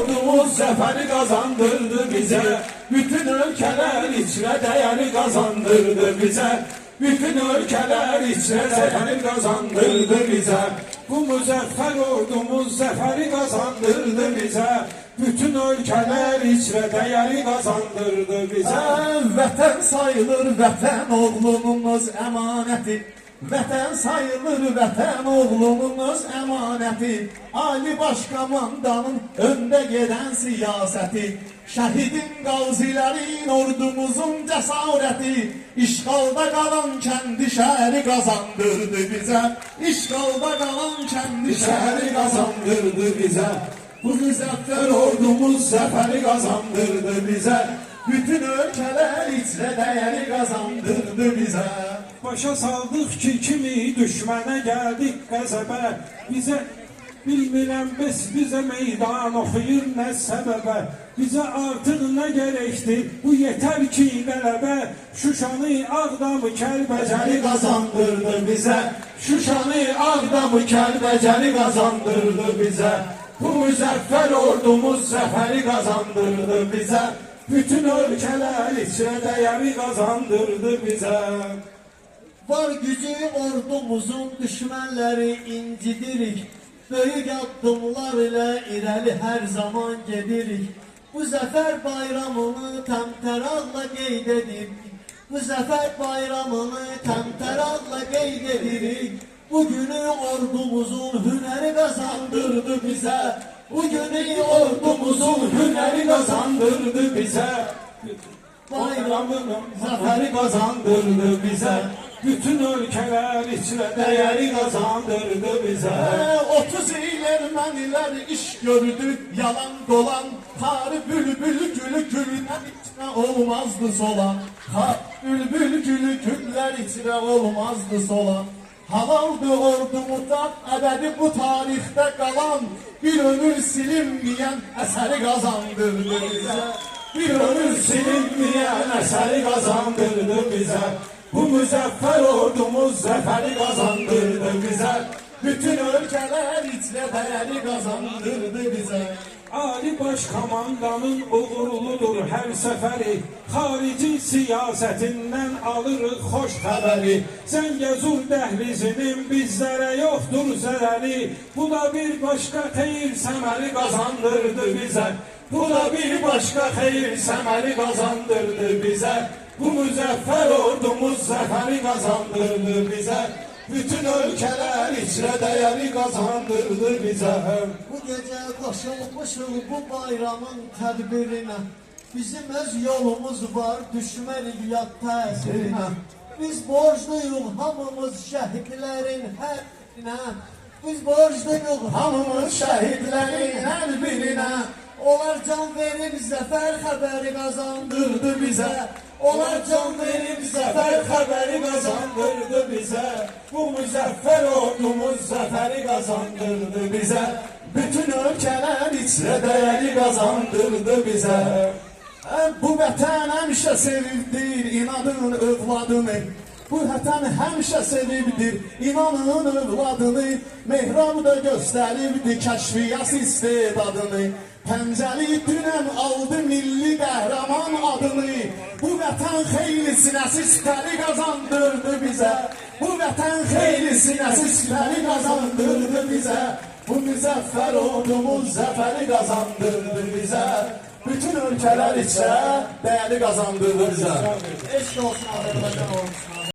ordumuz zaferi kazandırdı bize. Bütün ülkeler içre değeri kazandırdı bize. Bütün ülkeler içre değeri kazandırdı bize. Bu müzeffer ordumuz zaferi kazandırdı bize. Bütün ülkeler içre değeri kazandırdı bize. Vətən sayılır vətən oğlumuz əmanəti. Vətən sayılır vətən oğlumuz əmanəti. Ali Başkomandanın öndə gedən siyasəti. Şəhidin qazilərin ordumuzun cəsarəti. İşğalda qalan kəndi şəhəri qazandırdı bizə. İşğalda qalan kəndi şəhəri qazandırdı bizə. Bu müzəffər ordumuz zəfəri qazandırdı bizə. Bütün ölkələr içrə dəyəri qazandırdı bizə. Başa saldıq ki, kimi düşmənə gəldik qəzəbə. Bizə bilmirəm bəs bizə meydan oxuyur nə səbəbə. Bizə artıq nə gərəkdir, bu yetər ki qələbə. Şuşanı, Ağdamı, Kəlbəcəri qazandırdı bizə. Şuşanı, Ağdamı, Kəlbəcəri qazandırdı bizə. Bu müzəffər ordumuz zəfəri qazandırdı bizə. Bütün ölkələr içrə dəyəri qazandırdı bizə. Var gücü ordumuzun düşmənləri incidirik. Böyük addımlar ilə irəli hər zaman gedirik. Bu zəfər bayramını təmtəraqla qeyd edirik. Bu zəfər bayramını təmtəraqla qeyd edirik. Bugünü ordumuzun hünəri kazandırdı bize. Bugünü ordumuzun hünəri kazandırdı bize. Bayramın zaferi kazandırdı bize. Bütün ülkeler içrə dəyəri kazandırdı bize. 30 il ermənilər iş gördü, yalan dolan. Tarı bülbül gülü güllər içrə olmazdı solan. Bülbül gülü güllər içrə olmazdı solan. Halaldı ordumuzdan əbədi bu tarixdə qalan. Bir ömür silinməyən əsəri qazandırdı bizə. Bir ömür silinməyən əsəri qazandırdı bizə. Bu müzəffər ordumuz zəfəri qazandırdı bizə. Bütün ölkələr içrə dəyəri qazandırdı bizə. Ali Başkomandanın uğurludur hər səfəri. Xarici siyasətindən alırıq xoş xəbəri. Zəngəzur dəhlizinin bizlərə yoxdur zərəri. Bu da bir başqa xeyir səməri qazandırdı bizə. Bu da bir başqa xeyir səməri qazandırdı bizə. Bu müzəffər ordumuz zəfəri qazandırdı bizə. Bütün ölkələr içrə dəyəri qazandırdı bizə. Bu gecə qoşulmuşuq bu bayramın tədbirinə. Bizim öz yolumuz var, düşmənik yad təsirinə. Biz borcluyuq hamımız şəhidlərin hər birinə. Biz borcluyuq hamımız şəhidlərin hər birinə. Onlar can verib zəfər xəbəri qazandırdı bizə. Onlar can verib zəfər xəbəri qazandırdı bizə. Bu müzəffər ordumuz zəfəri qazandırdı bizə. Bütün ölkələr içrə dəyəri qazandırdı bizə. Bu vətən həmişə sevibdir inadın övladını. Bu vətən həmişə sevibdir inanın övladını. Mehrab da göstəribdir kəşfiyyat istedadını. Pəncəli dünən aldı milli qəhrəman adını. Bu vətən xeyli sinəsi sipəri qazandırdı bizə. Bu vətən xeyli sinəsi sipəri qazandırdı bizə. Bu müzəffər ordumuz zəfəri qazandırdı bizə. Bütün ölkələr içrə dəyəri qazandırdı bizə. Eşq olsun Azərbaycan ordusuna.